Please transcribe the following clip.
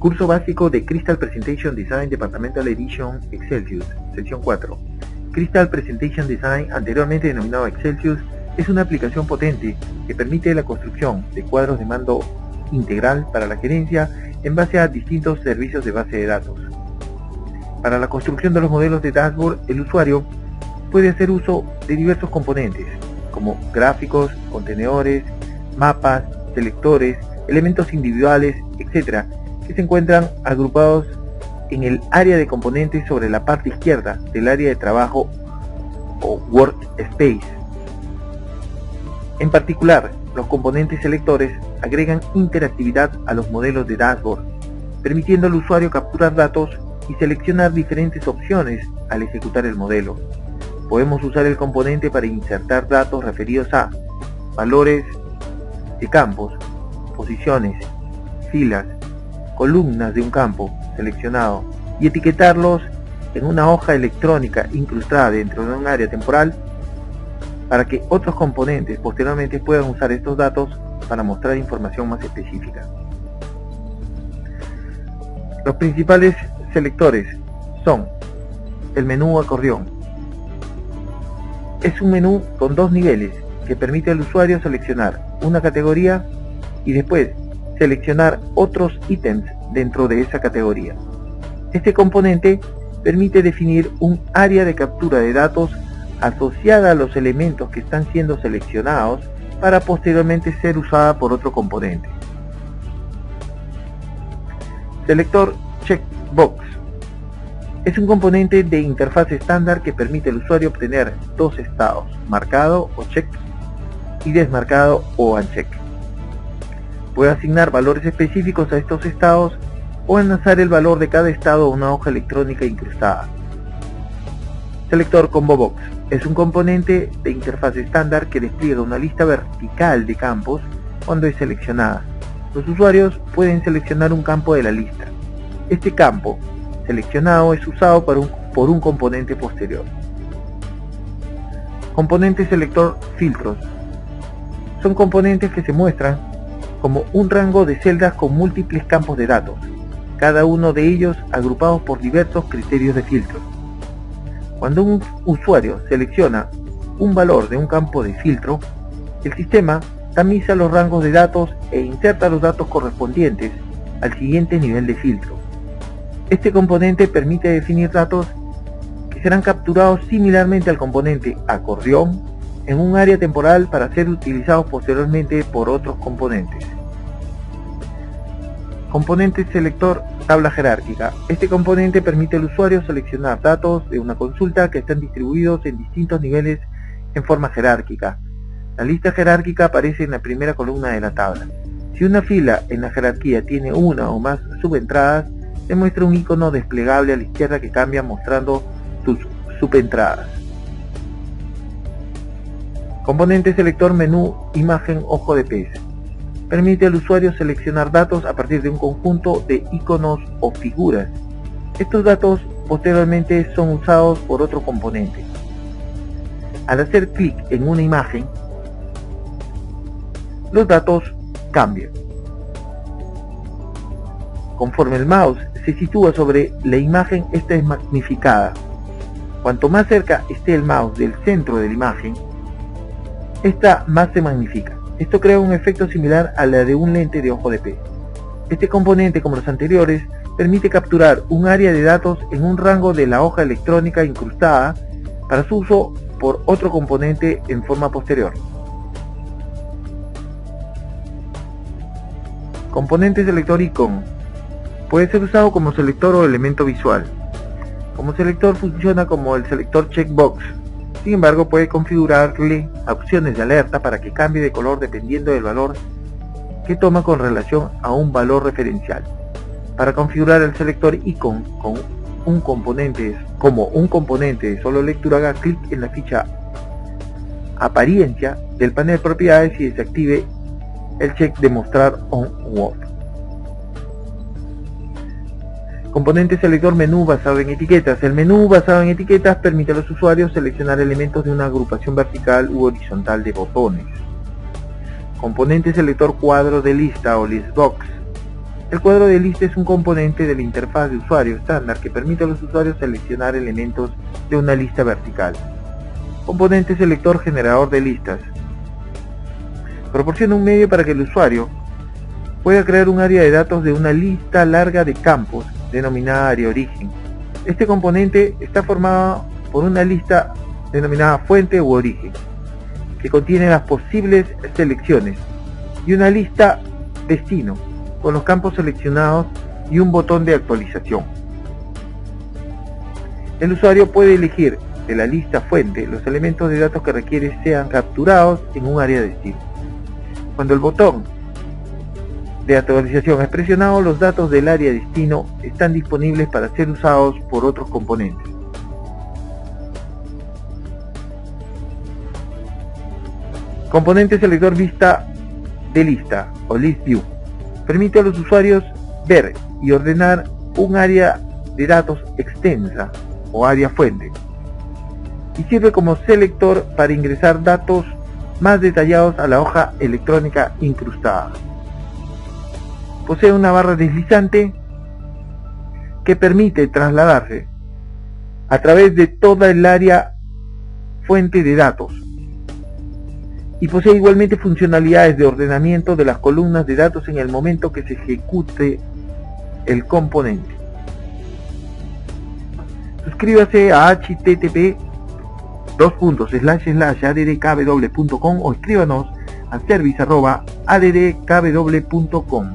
Curso básico de Crystal Presentation Design Departmental Edition Excelsius, sección 4. Crystal Presentation Design, anteriormente denominado Excelsius, es una aplicación potente que permite la construcción de cuadros de mando integral para la gerencia en base a distintos servicios de base de datos. Para la construcción de los modelos de dashboard, el usuario puede hacer uso de diversos componentes, como gráficos, contenedores, mapas, selectores, elementos individuales, etc., que se encuentran agrupados en el área de componentes sobre la parte izquierda del área de trabajo o workspace. En particular, los componentes selectores agregan interactividad a los modelos de dashboard, permitiendo al usuario capturar datos y seleccionar diferentes opciones al ejecutar el modelo. Podemos usar el componente para insertar datos referidos a valores de campos, posiciones, filas, columnas de un campo seleccionado y etiquetarlos en una hoja electrónica incrustada dentro de un área temporal para que otros componentes posteriormente puedan usar estos datos para mostrar información más específica. Los principales selectores son el menú acordeón. Es un menú con dos niveles que permite al usuario seleccionar una categoría y después seleccionar otros ítems dentro de esa categoría. Este componente permite definir un área de captura de datos asociada a los elementos que están siendo seleccionados para posteriormente ser usada por otro componente. Selector Checkbox es un componente de interfaz estándar que permite al usuario obtener dos estados, marcado o check y desmarcado o uncheck. Puede asignar valores específicos a estos estados o enlazar el valor de cada estado a una hoja electrónica incrustada. Selector Combo Box es un componente de interfaz estándar que despliega una lista vertical de campos cuando es seleccionada. Los usuarios pueden seleccionar un campo de la lista. Este campo seleccionado es usado por un componente posterior. Componente selector filtros. Son componentes que se muestran como un rango de celdas con múltiples campos de datos, cada uno de ellos agrupados por diversos criterios de filtro. Cuando un usuario selecciona un valor de un campo de filtro, el sistema tamiza los rangos de datos e inserta los datos correspondientes al siguiente nivel de filtro. Este componente permite definir datos que serán capturados similarmente al componente acordeón en un área temporal para ser utilizados posteriormente por otros componentes. Componente selector tabla jerárquica. Este componente permite al usuario seleccionar datos de una consulta que están distribuidos en distintos niveles en forma jerárquica. La lista jerárquica aparece en la primera columna de la tabla. Si una fila en la jerarquía tiene una o más subentradas, se muestra un icono desplegable a la izquierda que cambia mostrando sus subentradas. Componente selector menú imagen ojo de pez. Permite al usuario seleccionar datos a partir de un conjunto de iconos o figuras. Estos datos posteriormente son usados por otro componente. Al hacer clic en una imagen, los datos cambian. Conforme el mouse se sitúa sobre la imagen, esta es magnificada. Cuanto más cerca esté el mouse del centro de la imagen, esta más se magnifica. Esto crea un efecto similar a la de un lente de ojo de pez. Este componente, como los anteriores, permite capturar un área de datos en un rango de la hoja electrónica incrustada para su uso por otro componente en forma posterior. Componente selector icon. Puede ser usado como selector o elemento visual. Como selector funciona como el selector checkbox. Sin embargo, puede configurarle opciones de alerta para que cambie de color dependiendo del valor que toma con relación a un valor referencial. Para configurar el selector icon como un componente de solo lectura, haga clic en la ficha apariencia del panel propiedades y desactive el check de mostrar on u off. Componente selector menú basado en etiquetas. El menú basado en etiquetas permite a los usuarios seleccionar elementos de una agrupación vertical u horizontal de botones. Componente selector cuadro de lista o listbox. El cuadro de lista es un componente de la interfaz de usuario estándar que permite a los usuarios seleccionar elementos de una lista vertical. Componente selector generador de listas. Proporciona un medio para que el usuario pueda crear un área de datos de una lista larga de campos, denominada área origen. Este componente está formado por una lista denominada fuente u origen, que contiene las posibles selecciones, y una lista destino, con los campos seleccionados y un botón de actualización. El usuario puede elegir de la lista fuente los elementos de datos que requiere sean capturados en un área destino. Cuando el botón de actualización es presionado, los datos del área destino están disponibles para ser usados por otros componentes. Componente selector vista de lista o list view. Permite a los usuarios ver y ordenar un área de datos extensa o área fuente, y sirve como selector para ingresar datos más detallados a la hoja electrónica incrustada. Posee una barra deslizante que permite trasladarse a través de toda el área fuente de datos, y posee igualmente funcionalidades de ordenamiento de las columnas de datos en el momento que se ejecute el componente. Suscríbase a http://addkw.com o escríbanos a service@addkw.com.